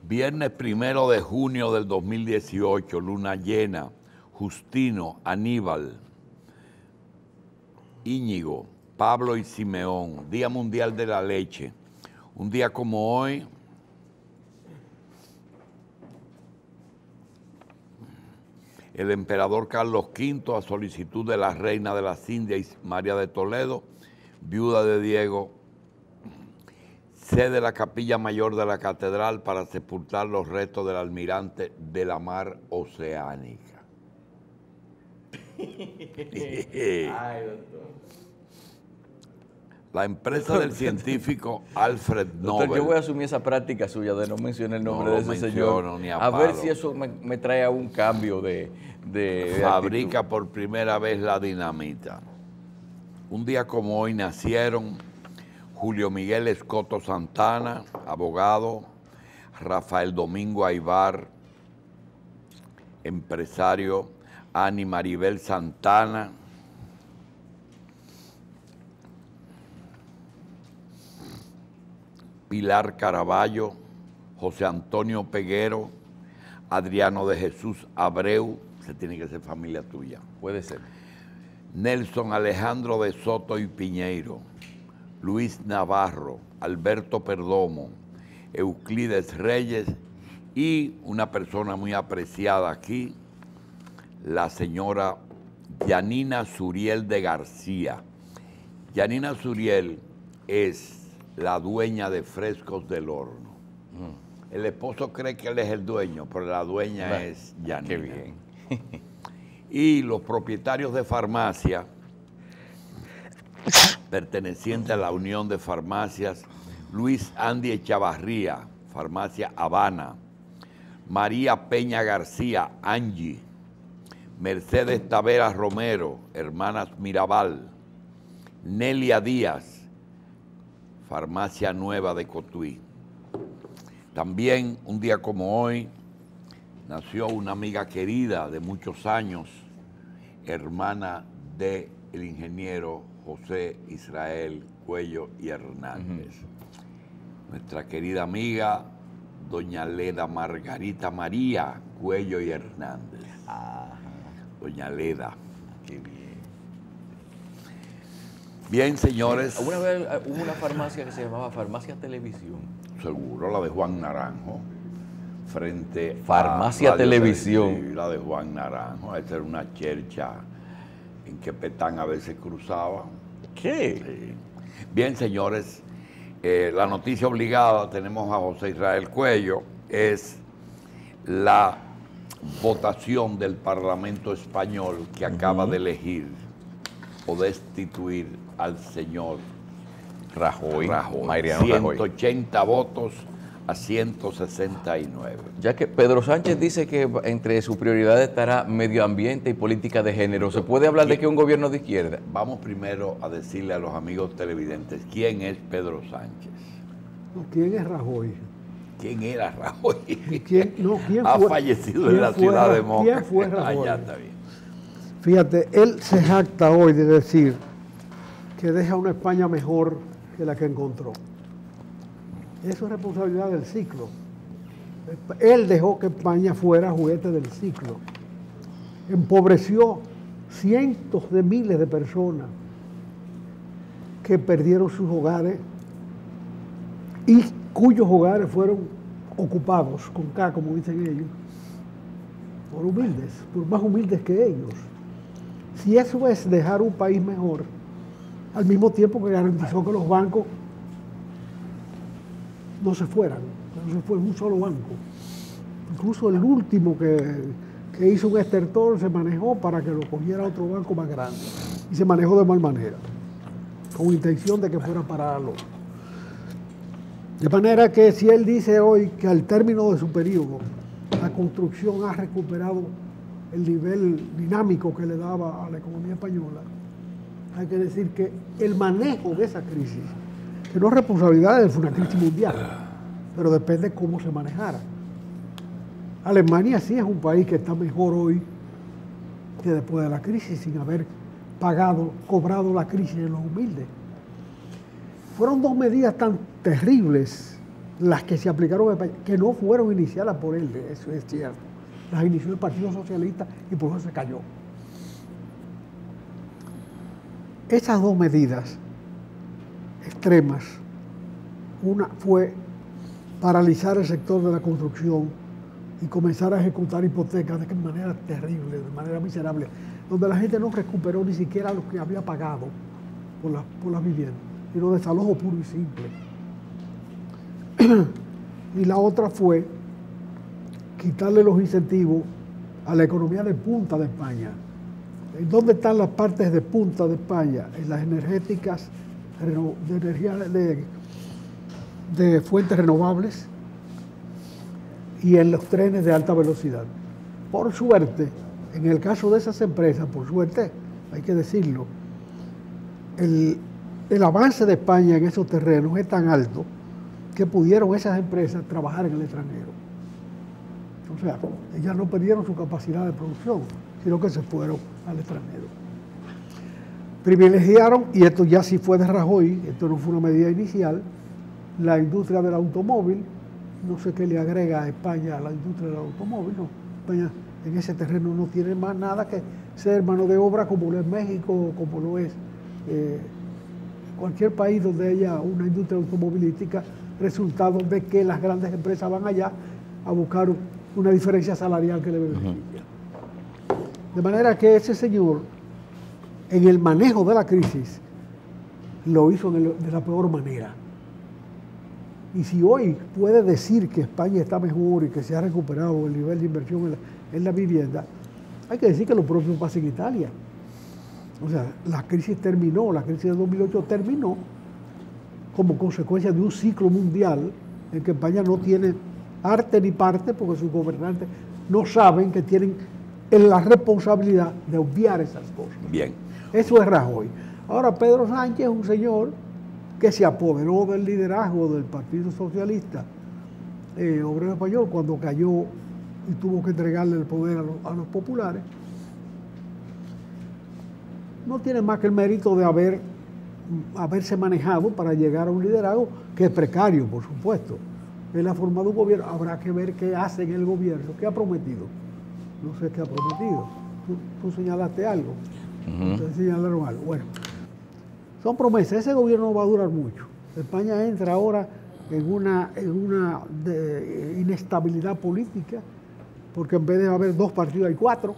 Viernes 1 de junio del 2018, luna llena, Justino, Aníbal, Íñigo, Pablo y Simeón, Día Mundial de la Leche. Un día como hoy, el emperador Carlos V, a solicitud de la reina de las Indias, María de Toledo, viuda de Diego, cede la capilla mayor de la catedral para sepultar los restos del almirante de la mar Oceánica. Ay, doctor. La empresa del científico Alfred Nobel. Doctor, yo voy a asumir esa práctica suya de no mencionar el nombre No de lo ese señor. menciono ni a A ver palo. si eso me trae a un cambio de Fabrica actitud. por primera vez la dinamita. Un día como hoy nacieron Julio Miguel Escoto Santana, abogado, Rafael Domingo Aybar, empresario, Ani Maribel Santana, Pilar Caraballo, José Antonio Peguero, Adriano de Jesús Abreu, se tiene que ser familia tuya, Puede ser. Nelson Alejandro de Soto y Piñeiro, Luis Navarro, Alberto Perdomo, Euclides Reyes y una persona muy apreciada aquí, la señora Yanina Suriel de García. Yanina Suriel es la dueña de Frescos del Horno. El esposo cree que él es el dueño, pero la dueña es Yanina. Qué bien. Y los propietarios de farmacia, perteneciente a la Unión de Farmacias, Luis Andy Echavarría, Farmacia Habana, María Peña García, Angie, Mercedes Taveras Romero, Hermanas Mirabal, Nelia Díaz, Farmacia Nueva de Cotuí. También un día como hoy nació una amiga querida de muchos años, hermana del ingeniero José Israel Cuello y Hernández. Nuestra querida amiga, doña Leda Margarita María Cuello y Hernández. Doña Leda. Qué bien. Bien, señores. Una vez hubo una farmacia que se llamaba Farmacia Televisión. Seguro, la de Juan Naranjo. Frente Farmacia a Radio Televisión. Sí, la de Juan Naranjo. Esta era una chercha en que Petán a veces cruzaba. ¿Qué? Sí. Bien, señores, la noticia obligada, tenemos a José Israel Cuello, es la votación del Parlamento Español que acaba de elegir o destituir al señor Rajoy. Rajoy. Mariano Rajoy. 180 votos a 169. Ya que Pedro Sánchez dice que entre sus prioridades estará medio ambiente y política de género, ¿se puede hablar de que un gobierno de izquierda? Vamos primero a decirle a los amigos televidentes quién es Pedro Sánchez. ¿Quién es Rajoy? ¿Quién era Rajoy? ¿Quién ha fue? fallecido ¿Quién en la fue ciudad de Ra- Moca. ¿Quién fue Rajoy? Allá está bien. Fíjate, él se jacta hoy de decir que deja una España mejor que la que encontró. Eso es responsabilidad del ciclo. Él dejó que España fuera juguete del ciclo. Empobreció cientos de miles de personas que perdieron sus hogares y cuyos hogares fueron ocupados, con K, como dicen ellos, por humildes, por más humildes que ellos. Si eso es dejar un país mejor, al mismo tiempo que garantizó que los bancos no se fueran, no se fue un solo banco. Incluso el último que hizo un estertor se manejó para que lo cogiera otro banco más grande y se manejó de mal manera, con intención de que fuera para pararlo. De manera que si él dice hoy que al término de su periodo la construcción ha recuperado el nivel dinámico que le daba a la economía española, hay que decir que el manejo de esa crisis, que no es responsabilidad de una crisis mundial, pero depende cómo se manejara. Alemania sí es un país que está mejor hoy que después de la crisis, sin haber cobrado la crisis en los humildes. Fueron dos medidas tan terribles las que se aplicaron en España, que no fueron iniciadas por él, eso es cierto. Las inició el Partido Socialista y por eso se cayó. Esas dos medidas extremas, una fue paralizar el sector de la construcción y comenzar a ejecutar hipotecas de manera terrible, de manera miserable, donde la gente no recuperó ni siquiera lo que había pagado por las viviendas, sino desalojo puro y simple. Y la otra fue quitarle los incentivos a la economía de punta de España. ¿Dónde están las partes de punta de España? En las energéticas de energía de fuentes renovables y en los trenes de alta velocidad. Por suerte, en el caso de esas empresas, por suerte, hay que decirlo, el avance de España en esos terrenos es tan alto que pudieron esas empresas trabajar en el extranjero. O sea, ellas no perdieron su capacidad de producción, sino que se fueron al extranjero. Privilegiaron, y esto ya sí fue de Rajoy, esto no fue una medida inicial, la industria del automóvil. No sé qué le agrega a España a la industria del automóvil. No, España en ese terreno no tiene más nada que ser mano de obra como lo es México, como lo es cualquier país donde haya una industria automovilística, resultado de que las grandes empresas van allá a buscar una diferencia salarial que le beneficia. De manera que ese señor, en el manejo de la crisis, lo hizo de la peor manera. Y si hoy puede decir que España está mejor y que se ha recuperado el nivel de inversión en la vivienda, hay que decir que lo propio pasa en Italia. O sea, la crisis terminó, la crisis de 2008 terminó como consecuencia de un ciclo mundial en que España no tiene arte ni parte porque sus gobernantes no saben que tienen la responsabilidad de obviar esas cosas. Bien. Eso es Rajoy. Ahora Pedro Sánchez es un señor que se apoderó del liderazgo del Partido Socialista Obrero Español cuando cayó y tuvo que entregarle el poder a los populares. No tiene más que el mérito de haberse manejado para llegar a un liderazgo que es precario, por supuesto. Él ha formado un gobierno, habrá que ver qué hace en el gobierno, qué ha prometido. No sé qué ha prometido. Tú señalaste algo. Ustedes señalaron algo. Bueno, son promesas. Ese gobierno no va a durar mucho. España entra ahora en una inestabilidad política, porque en vez de haber 2 partidos hay 4.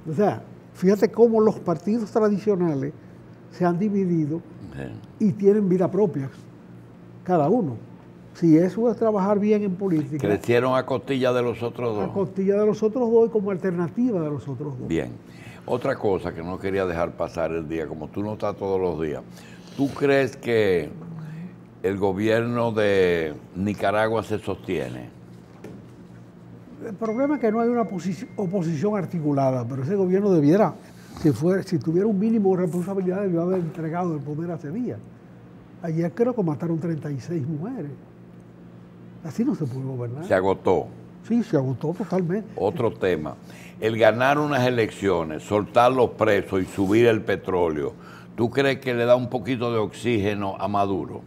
O sea, fíjate cómo los partidos tradicionales se han dividido y tienen vida propia, cada uno. Si eso es trabajar bien en política. Crecieron a costilla de los otros dos. A costilla de los otros dos y como alternativa de los otros dos. Bien. Otra cosa que no quería dejar pasar el día, como tú no estás todos los días, ¿tú crees que el gobierno de Nicaragua se sostiene? El problema es que no hay una oposición articulada, pero ese gobierno debiera, si tuviera un mínimo de responsabilidad, debió haber entregado el poder hace días. Ayer creo que mataron 36 mujeres. Así no se puede gobernar. Se agotó. Sí, se agotó totalmente. Otro tema. El ganar unas elecciones, soltar los presos y subir el petróleo, ¿tú crees que le da un poquito de oxígeno a Maduro?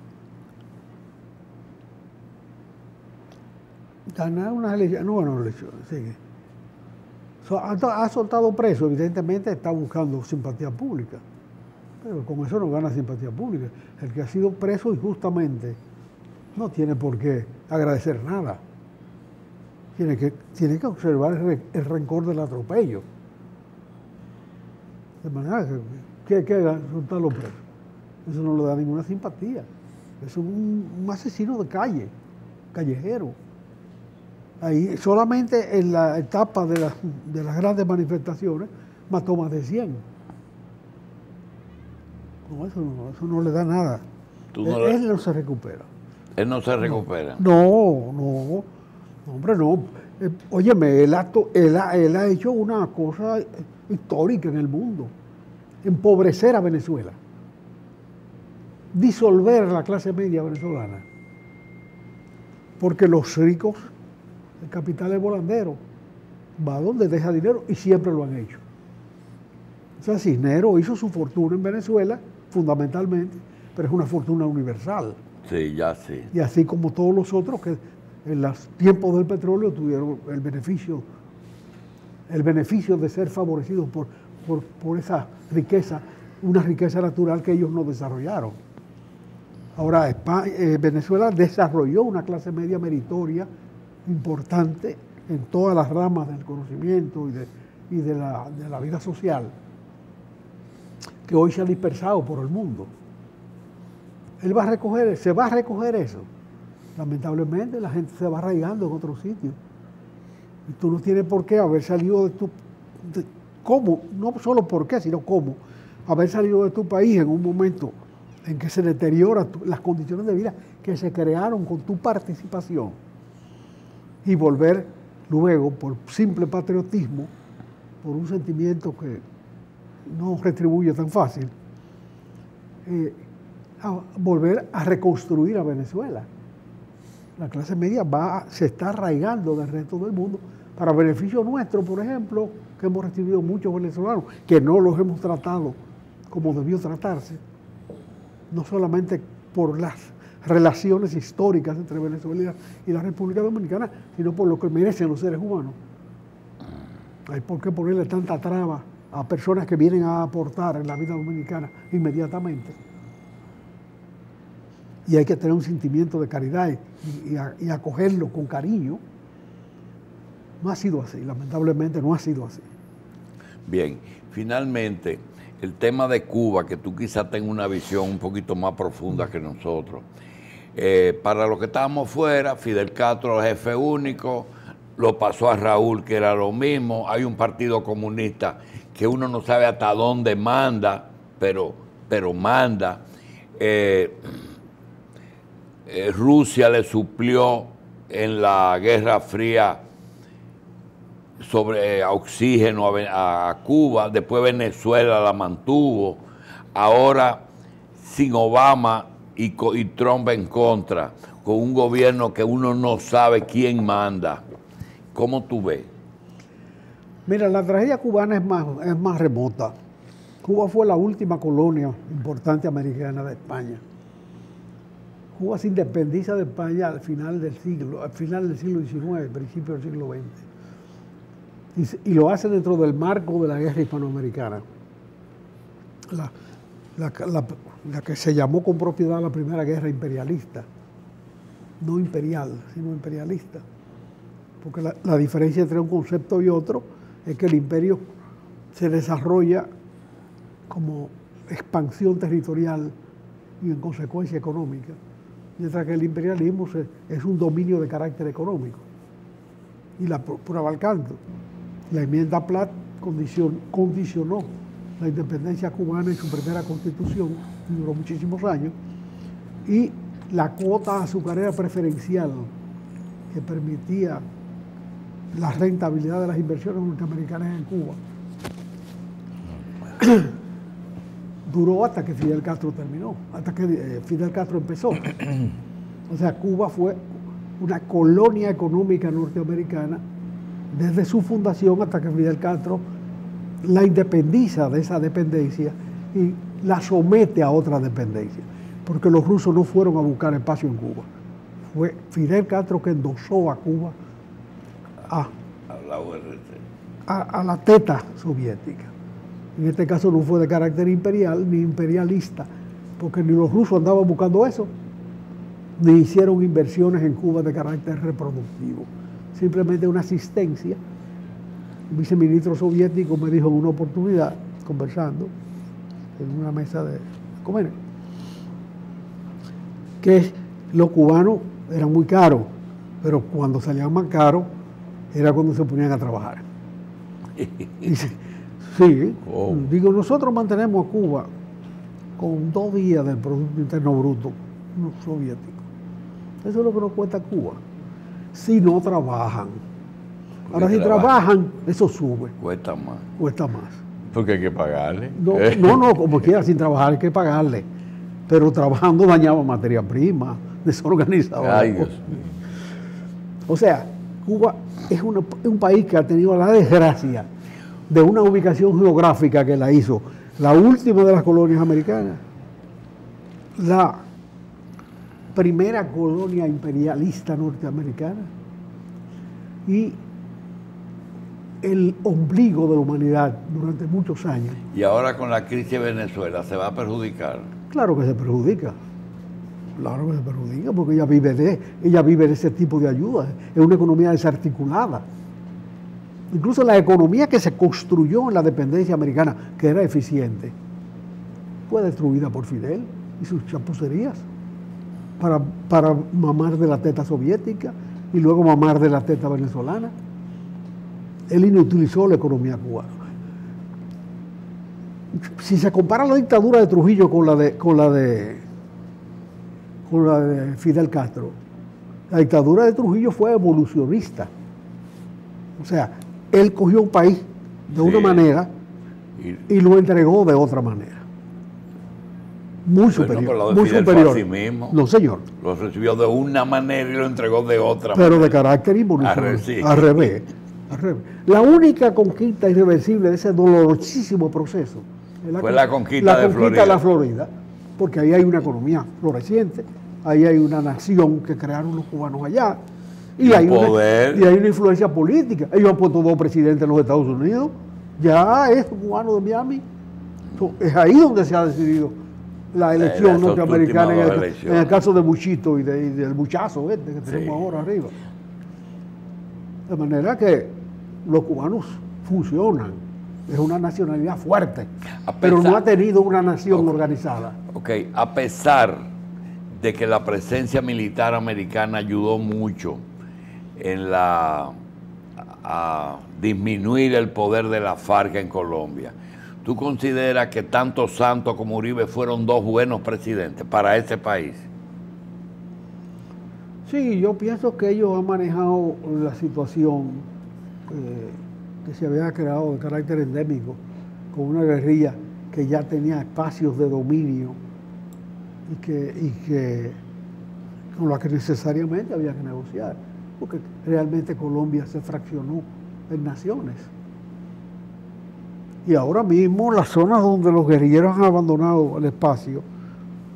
Ganar unas elecciones, no ganó elecciones, sigue. Ha soltado preso, evidentemente está buscando simpatía pública, pero con eso no gana simpatía pública. El que ha sido preso injustamente no tiene por qué agradecer nada. Tiene que observar el rencor del atropello. De manera que soltar los presos. Eso no le da ninguna simpatía. Es un asesino de calle, callejero. Ahí solamente en la etapa de las grandes manifestaciones mató más de 100. No, eso no le da nada. Él no se recupera. Él no se recupera. No, hombre, no. Óyeme, él ha hecho una cosa histórica en el mundo. Empobrecer a Venezuela. Disolver la clase media venezolana. Porque los ricos, el capital es volandero, va donde deja dinero y siempre lo han hecho. O sea, Cisneros hizo su fortuna en Venezuela, fundamentalmente, pero es una fortuna universal. Sí, ya sí. Y así como todos los otros que en los tiempos del petróleo tuvieron el beneficio de ser favorecidos por esa riqueza, una riqueza natural que ellos no desarrollaron. Ahora, Venezuela desarrolló una clase media meritoria importante en todas las ramas del conocimiento y de la vida social, que hoy se ha dispersado por el mundo. Se va a recoger eso. Lamentablemente la gente se va arraigando en otros sitios. Y tú no tienes por qué haber salido de tu... ¿Cómo? No solo por qué, sino cómo. Haber salido de tu país en un momento en que se deterioran las condiciones de vida que se crearon con tu participación y volver luego, por simple patriotismo, por un sentimiento que no retribuye tan fácil, a volver a reconstruir a Venezuela. La clase media se está arraigando del resto del mundo para beneficio nuestro, por ejemplo, que hemos recibido muchos venezolanos, que no los hemos tratado como debió tratarse, no solamente por las relaciones históricas entre Venezuela y la República Dominicana, sino por lo que merecen los seres humanos. Hay por qué ponerle tanta traba a personas que vienen a aportar en la vida dominicana inmediatamente. Y hay que tener un sentimiento de caridad y acogerlo con cariño. No ha sido así, lamentablemente no ha sido así. Bien, finalmente, el tema de Cuba, que tú quizás tengas una visión un poquito más profunda que nosotros. Para los que estábamos fuera, Fidel Castro, el jefe único, lo pasó a Raúl, que era lo mismo. Hay un partido comunista que uno no sabe hasta dónde manda, pero manda. Rusia le suplió en la Guerra Fría sobre oxígeno a Cuba, después Venezuela la mantuvo, ahora sin Obama y Trump en contra, con un gobierno que uno no sabe quién manda. ¿Cómo tú ves? Mira, la tragedia cubana es más remota. Cuba fue la última colonia importante americana de España. Cuba se independiza de España al final del siglo XIX, principio del siglo XX. Y lo hace dentro del marco de la guerra hispanoamericana. La que se llamó con propiedad la primera guerra imperialista. No imperial, sino imperialista. Porque la diferencia entre un concepto y otro es que el imperio se desarrolla como expansión territorial y en consecuencia económica, mientras que el imperialismo es un dominio de carácter económico. Y por abarcando, la enmienda Platt condicionó la independencia cubana en su primera constitución, y duró muchísimos años, y la cuota azucarera preferencial que permitía la rentabilidad de las inversiones norteamericanas en Cuba duró hasta que Fidel Castro terminó, hasta que Fidel Castro empezó. O sea, Cuba fue una colonia económica norteamericana desde su fundación hasta que Fidel Castro la independiza de esa dependencia y la somete a otra dependencia, porque los rusos no fueron a buscar espacio en Cuba. Fue Fidel Castro que endosó a Cuba a la teta soviética. En este caso no fue de carácter imperial ni imperialista, porque ni los rusos andaban buscando eso, ni hicieron inversiones en Cuba de carácter reproductivo. Simplemente una asistencia. El viceministro soviético me dijo en una oportunidad, conversando en una mesa de comer, que los cubanos eran muy caros, pero cuando salían más caros era cuando se ponían a trabajar. Sí, digo, nosotros mantenemos a Cuba con 2 días del Producto Interno Bruto soviético. Eso es lo que nos cuesta Cuba. Si no trabajan. Ahora, si trabajan, eso sube. Cuesta más. Cuesta más. Porque hay que pagarle. No, como quiera, sin trabajar hay que pagarle. Pero trabajando dañaba materia prima, desorganizaba. Ay, Dios. O sea, Cuba es un país que ha tenido la desgracia de una ubicación geográfica que la hizo la última de las colonias americanas, la primera colonia imperialista norteamericana y el ombligo de la humanidad durante muchos años. Y ahora con la crisis de Venezuela, ¿se va a perjudicar? Claro que se perjudica. Claro que se perjudica porque ella vive de ese tipo de ayuda. Es una economía desarticulada. Incluso la economía que se construyó en la dependencia americana, que era eficiente, fue destruida por Fidel y sus chapucerías para mamar de la teta soviética y luego mamar de la teta venezolana. Él inutilizó la economía cubana. Si se compara la dictadura de Trujillo con la de Fidel Castro, la dictadura de Trujillo fue evolucionista. O sea, él cogió un país de una manera y lo entregó de otra manera. Muy superior. Pero muy Fidel superior. fue así mismo. No, señor. Lo recibió de una manera y lo entregó de otra Pero manera. de carácter involucionario. Sí. Al revés. La única conquista irreversible de ese dolorosísimo proceso fue la conquista de la Florida, porque ahí hay una economía floreciente, ahí hay una nación que crearon los cubanos allá, y hay una influencia política. Ellos han puesto 2 presidentes en los Estados Unidos, ya es cubano de Miami. Es ahí donde se ha decidido la elección norteamericana en el caso de Buchito y del buchazo que tenemos ahora arriba. De manera que los cubanos funcionan, es una nacionalidad fuerte, pero no ha tenido una nación organizada. Ok, a pesar de que la presencia militar americana ayudó mucho en a disminuir el poder de la FARC en Colombia, ¿tú consideras que tanto Santos como Uribe fueron 2 buenos presidentes para ese país? Sí, yo pienso que ellos han manejado la situación que se había creado de carácter endémico, con una guerrilla que ya tenía espacios de dominio y que con la que necesariamente había que negociar, porque realmente Colombia se fraccionó en naciones. Y ahora mismo las zonas donde los guerrilleros han abandonado el espacio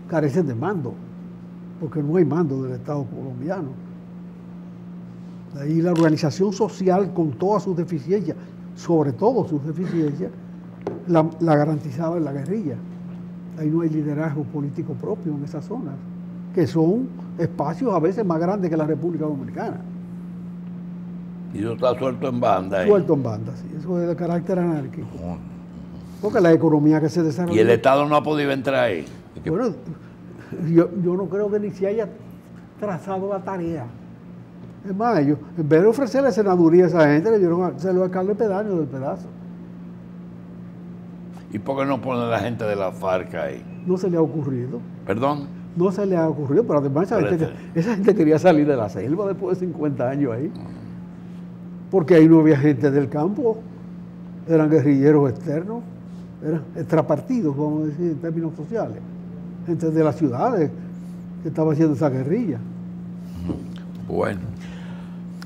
carecen de mando, porque no hay mando del Estado colombiano. De ahí la organización social, con todas sus deficiencias, sobre todo sus deficiencias, la garantizaba en la guerrilla. Ahí no hay liderazgo político propio en esas zonas, que son espacios a veces más grandes que la República Dominicana. Y eso está suelto en banda. Suelto en banda, sí. Eso es de carácter anárquico. Porque la economía que se desarrolla... ¿Y el Estado no ha podido entrar ahí? Bueno, yo no creo que ni se haya trazado la tarea. Es más, ellos, en vez de ofrecerle senaduría a esa gente, le dieron se lo alcalde pedáneo del pedazo. ¿Y por qué no ponen la gente de la FARC ahí? No se le ha ocurrido. ¿Perdón? No se le ha ocurrido, pero además esa gente quería salir de la selva después de 50 años ahí. Porque ahí no había gente del campo, eran guerrilleros externos, eran extrapartidos, vamos a decir, en términos sociales. Gente de las ciudades que estaba haciendo esa guerrilla. Bueno.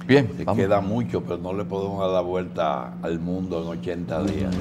Bien, Queda mucho, pero no le podemos dar la vuelta al mundo en 80 días.